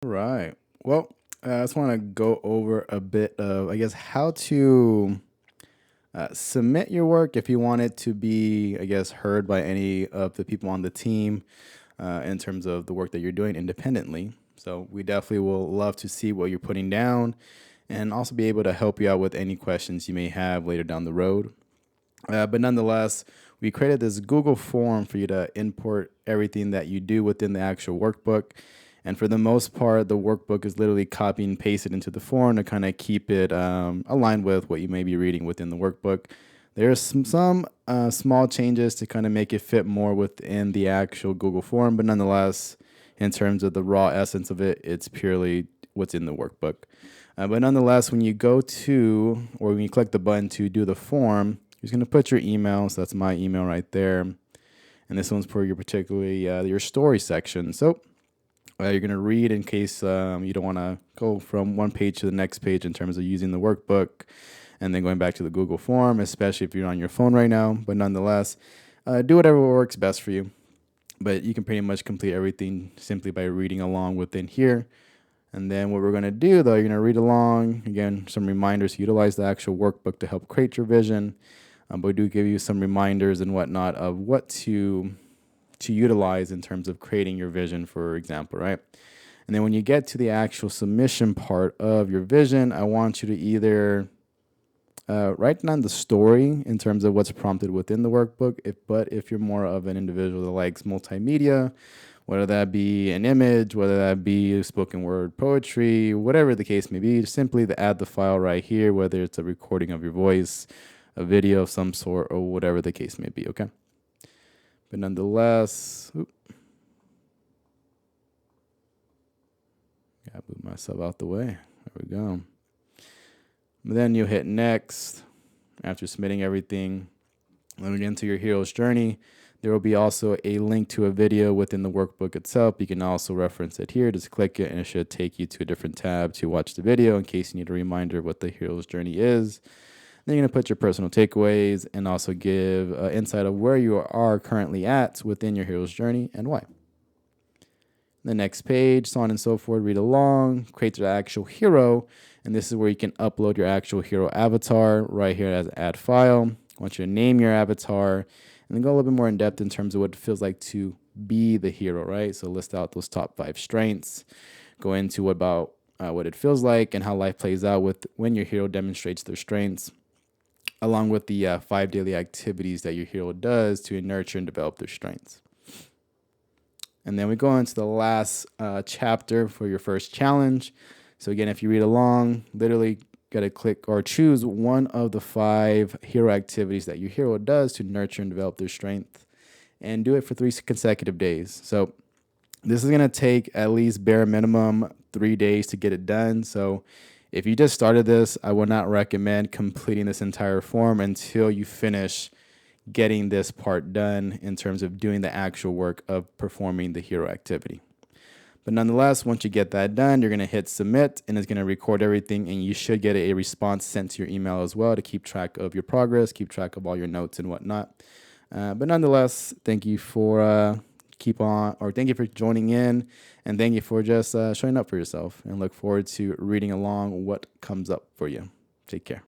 Right. Well, I just want to go over a bit of, I guess, how to submit your work if you want it to be, I guess, heard by any of the people on the team in terms of the work that you're doing independently. So we definitely will love to see what you're putting down and also be able to help you out with any questions you may have later down the road. But nonetheless, we created this Google form for you to import everything that you do within the actual workbook. And for the most part, the workbook is literally copy and pasted into the form to kind of keep it aligned with what you may be reading within the workbook. There's some small changes to kind of make it fit more within the actual Google form, but nonetheless, in terms of the raw essence of it, it's purely what's in the workbook. But nonetheless, when you go to, or when you click the button to do the form, you're just going to put your email. So that's my email right there. And this one's for your particularly your story section. So you're going to read in case you don't want to go from one page to the next page in terms of using the workbook and then going back to the Google form, especially if you're on your phone right now. But nonetheless, do whatever works best for you. But you can pretty much complete everything simply by reading along within here. And then what we're going to do, though, you're going to read along. Again, some reminders to utilize the actual workbook to help create your vision. But we do give you some reminders and whatnot of what to utilize in terms of creating your vision, for example, right? And then when you get to the actual submission part of your vision, I want you to either write down the story in terms of what's prompted within the workbook. But if you're more of an individual that likes multimedia, whether that be an image, whether that be spoken word poetry, whatever the case may be, simply to add the file right here, whether it's a recording of your voice, a video of some sort, or whatever the case may be, okay? But nonetheless, gotta move myself out the way. There we go. But then you'll hit next after submitting everything. When we get into your hero's journey, there will be also a link to a video within the workbook itself. You can also reference it here. Just click it and it should take you to a different tab to watch the video in case you need a reminder of what the hero's journey is. Then you're going to put your personal takeaways and also give insight of where you are currently at within your hero's journey and why. The next page, so on and so forth, read along, create the actual hero, and this is where you can upload your actual hero avatar right here as add file. I want you to name your avatar and then go a little bit more in depth in terms of what it feels like to be the hero, right? So list out those top 5 strengths, go into what it feels like and how life plays out with when your hero demonstrates their strengths, along with the 5 daily activities that your hero does to nurture and develop their strengths. And then we go into the last chapter for your first challenge. So again, if you read along, literally got to click or choose one of the 5 hero activities that your hero does to nurture and develop their strength, and do it for 3 consecutive days. So this is going to take at least bare minimum 3 days to get it done. So if you just started this, I would not recommend completing this entire form until you finish getting this part done in terms of doing the actual work of performing the hero activity. But nonetheless, once you get that done, you're going to hit submit and it's going to record everything, and you should get a response sent to your email as well to keep track of your progress, keep track of all your notes and whatnot. But nonetheless, thank you for thank you for joining in, and thank you for just showing up for yourself, and look forward to reading along what comes up for you. Take care.